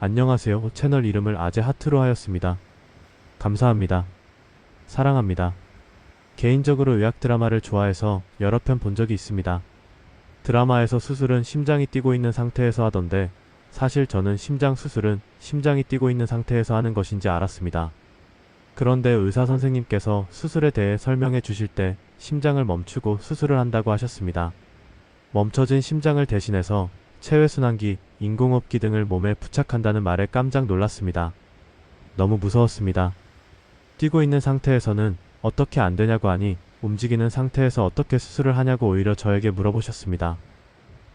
안녕하세요. 채널 이름을 아재 하트로 하였습니다. 감사합니다. 사랑합니다. 개인적으로 의학 드라마를 좋아해서 여러 편 본 적이 있습니다. 드라마에서 수술은 심장이 뛰고 있는 상태에서 하던데 사실 저는 심장 수술은 심장이 뛰고 있는 상태에서 하는 것인지 알았습니다. 그런데 의사 선생님께서 수술에 대해 설명해 주실 때 심장을 멈추고 수술을 한다고 하셨습니다. 멈춰진 심장을 대신해서 체외순환기, 인공호흡기 등을 몸에 부착한다는 말에 깜짝 놀랐습니다. 너무 무서웠습니다. 뛰고 있는 상태에서는 어떻게 안 되냐고 하니 움직이는 상태에서 어떻게 수술을 하냐고 오히려 저에게 물어보셨습니다.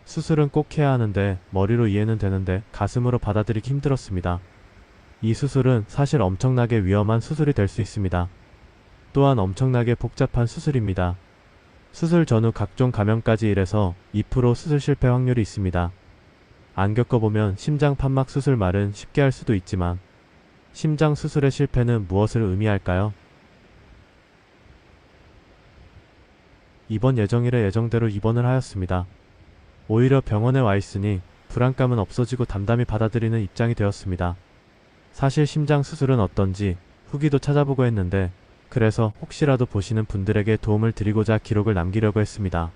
수술은 꼭 해야 하는데 머리로 이해는 되는데 가슴으로 받아들이기 힘들었습니다. 이 수술은 사실 엄청나게 위험한 수술이 될 수 있습니다. 또한 엄청나게 복잡한 수술입니다. 수술 전후 각종 감염까지 일해서 2% 수술 실패 확률이 있습니다. 안 겪어보면 심장 판막 수술 말은 쉽게 할 수도 있지만 심장 수술의 실패는 무엇을 의미할까요? 입원 예정일에 예정대로 입원을 하였습니다. 오히려 병원에 와 있으니 불안감은 없어지고 담담히 받아들이는 입장이 되었습니다. 사실 심장 수술은 어떤지 후기도 찾아보고 했는데 그래서 혹시라도 보시는 분들에게 도움을 드리고자 기록을 남기려고 했습니다.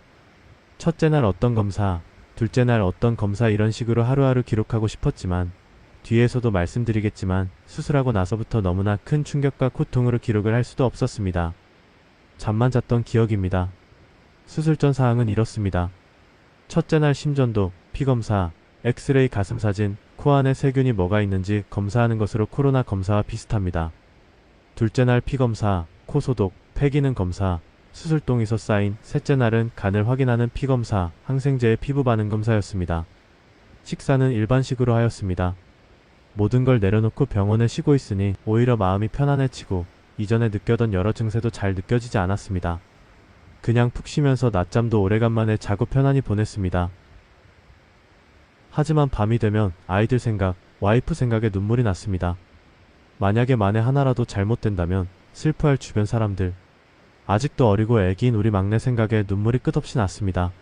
첫째 날 어떤 검사, 둘째 날 어떤 검사 이런 식으로 하루하루 기록하고 싶었지만 뒤에서도 말씀드리겠지만 수술하고 나서부터 너무나 큰 충격과 고통으로 기록을 할 수도 없었습니다. 잠만 잤던 기억입니다. 수술 전 사항은 이렇습니다. 첫째 날 심전도, 피검사, 엑스레이 가슴사진, 코 안에 세균이 뭐가 있는지 검사하는 것으로 코로나 검사와 비슷합니다. 둘째 날 피검사, 코 소독, 폐기능 검사, 수술동의서 사인, 셋째 날은 간을 확인하는 피검사, 항생제의 피부 반응 검사였습니다. 식사는 일반식으로 하였습니다. 모든 걸 내려놓고 병원에 쉬고 있으니 오히려 마음이 편안해지고 이전에 느껴던 여러 증세도 잘 느껴지지 않았습니다. 그냥 푹 쉬면서 낮잠도 오래간만에 자고 편안히 보냈습니다. 하지만 밤이 되면 아이들 생각, 와이프 생각에 눈물이 났습니다. 만약에 만에 하나라도 잘못된다면 슬퍼할 주변 사람들. 아직도 어리고 애기인 우리 막내 생각에 눈물이 끝없이 났습니다.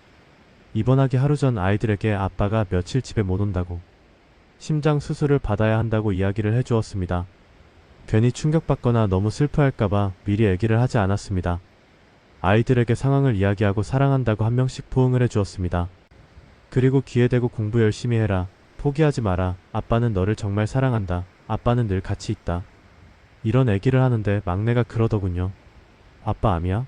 입원하기 하루 전 아이들에게 아빠가 며칠 집에 못 온다고 심장 수술을 받아야 한다고 이야기를 해주었습니다. 괜히 충격받거나 너무 슬퍼할까봐 미리 얘기를 하지 않았습니다. 아이들에게 상황을 이야기하고 사랑한다고 한 명씩 포옹을 해주었습니다. 그리고 귀에 대고 공부 열심히 해라. 포기하지 마라. 아빠는 너를 정말 사랑한다. 아빠는 늘 같이 있다. 이런 얘기를 하는데 막내가 그러더군요. 아빠 암이야?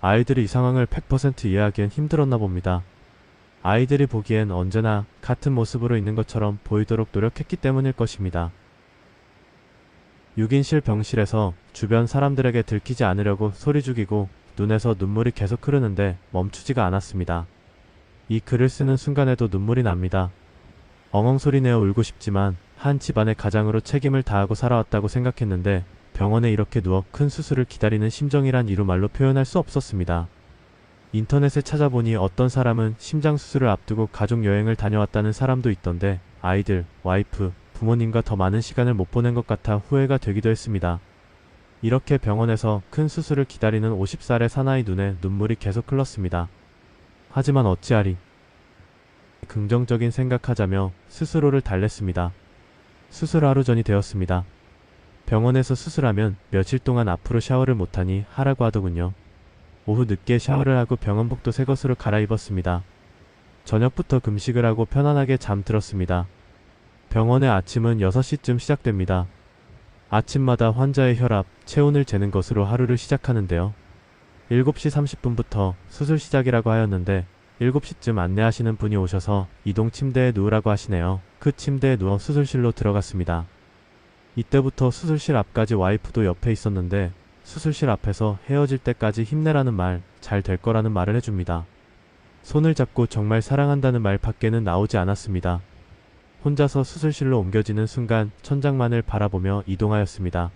아이들이 이 상황을 100% 이해하기엔 힘들었나 봅니다. 아이들이 보기엔 언제나 같은 모습으로 있는 것처럼 보이도록 노력했기 때문일 것입니다. 6인실 병실에서 주변 사람들에게 들키지 않으려고 소리 죽이고 눈에서 눈물이 계속 흐르는데 멈추지가 않았습니다. 이 글을 쓰는 순간에도 눈물이 납니다. 엉엉 소리내어 울고 싶지만 한 집안의 가장으로 책임을 다하고 살아왔다고 생각했는데 병원에 이렇게 누워 큰 수술을 기다리는 심정이란 이루 말로 표현할 수 없었습니다. 인터넷에 찾아보니 어떤 사람은 심장 수술을 앞두고 가족 여행을 다녀왔다는 사람도 있던데 아이들, 와이프, 부모님과 더 많은 시간을 못 보낸 것 같아 후회가 되기도 했습니다. 이렇게 병원에서 큰 수술을 기다리는 50살의 사나이 눈에 눈물이 계속 흘렀습니다. 하지만 어찌하리. 긍정적인 생각하자며 스스로를 달랬습니다. 수술 하루 전이 되었습니다. 병원에서 수술하면 며칠 동안 앞으로 샤워를 못하니 하라고 하더군요. 오후 늦게 샤워를 하고 병원복도 새 것으로 갈아입었습니다. 저녁부터 금식을 하고 편안하게 잠들었습니다. 병원의 아침은 6시쯤 시작됩니다. 아침마다 환자의 혈압, 체온을 재는 것으로 하루를 시작하는데요. 7시 30분부터 수술 시작이라고 하였는데 7시쯤 안내하시는 분이 오셔서 이동 침대에 누우라고 하시네요. 그 침대에 누워 수술실로 들어갔습니다. 이때부터 수술실 앞까지 와이프도 옆에 있었는데 수술실 앞에서 헤어질 때까지 힘내라는 말, 잘 될 거라는 말을 해줍니다. 손을 잡고 정말 사랑한다는 말 밖에는 나오지 않았습니다. 혼자서 수술실로 옮겨지는 순간 천장만을 바라보며 이동하였습니다.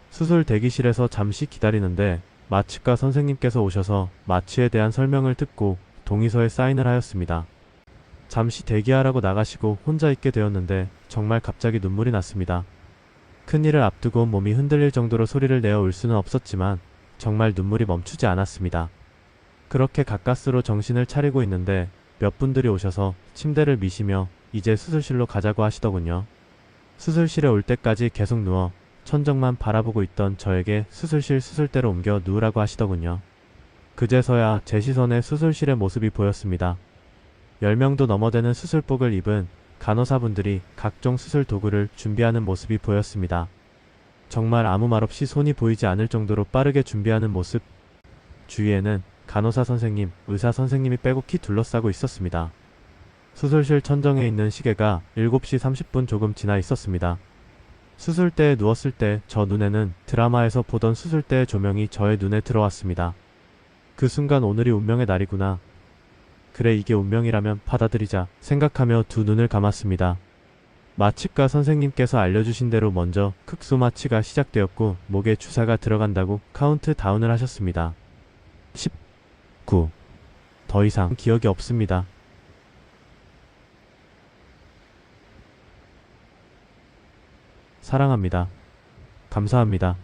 수술 대기실에서 잠시 기다리는데 마취과 선생님께서 오셔서 마취에 대한 설명을 듣고 동의서에 사인을 하였습니다. 잠시 대기하라고 나가시고 혼자 있게 되었는데 정말 갑자기 눈물이 났습니다. 큰일을 앞두고 몸이 흔들릴 정도로 소리를 내어 울 수는 없었지만 정말 눈물이 멈추지 않았습니다. 그렇게 가까스로 정신을 차리고 있는데 몇 분들이 오셔서 침대를 미시며 이제 수술실로 가자고 하시더군요. 수술실에 올 때까지 계속 누워 천정만 바라보고 있던 저에게 수술실 수술대로 옮겨 누우라고 하시더군요. 그제서야 제 시선에 수술실의 모습이 보였습니다. 10명도 넘어되는 수술복을 입은 간호사분들이 각종 수술 도구를 준비하는 모습이 보였습니다. 정말 아무 말 없이 손이 보이지 않을 정도로 빠르게 준비하는 모습. 주위에는 간호사 선생님, 의사 선생님이 빼곡히 둘러싸고 있었습니다. 수술실 천정에 있는 시계가 7시 30분 조금 지나 있었습니다. 수술대에 누웠을 때 저 눈에는 드라마에서 보던 수술대의 조명이 저의 눈에 들어왔습니다. 그 순간 오늘이 운명의 날이구나. 그래, 이게 운명이라면 받아들이자 생각하며 두 눈을 감았습니다. 마취과 선생님께서 알려주신 대로 먼저 극소 마취가 시작되었고 목에 주사가 들어간다고 카운트 다운을 하셨습니다. 10, 9. 더 이상 기억이 없습니다. 사랑합니다. 감사합니다.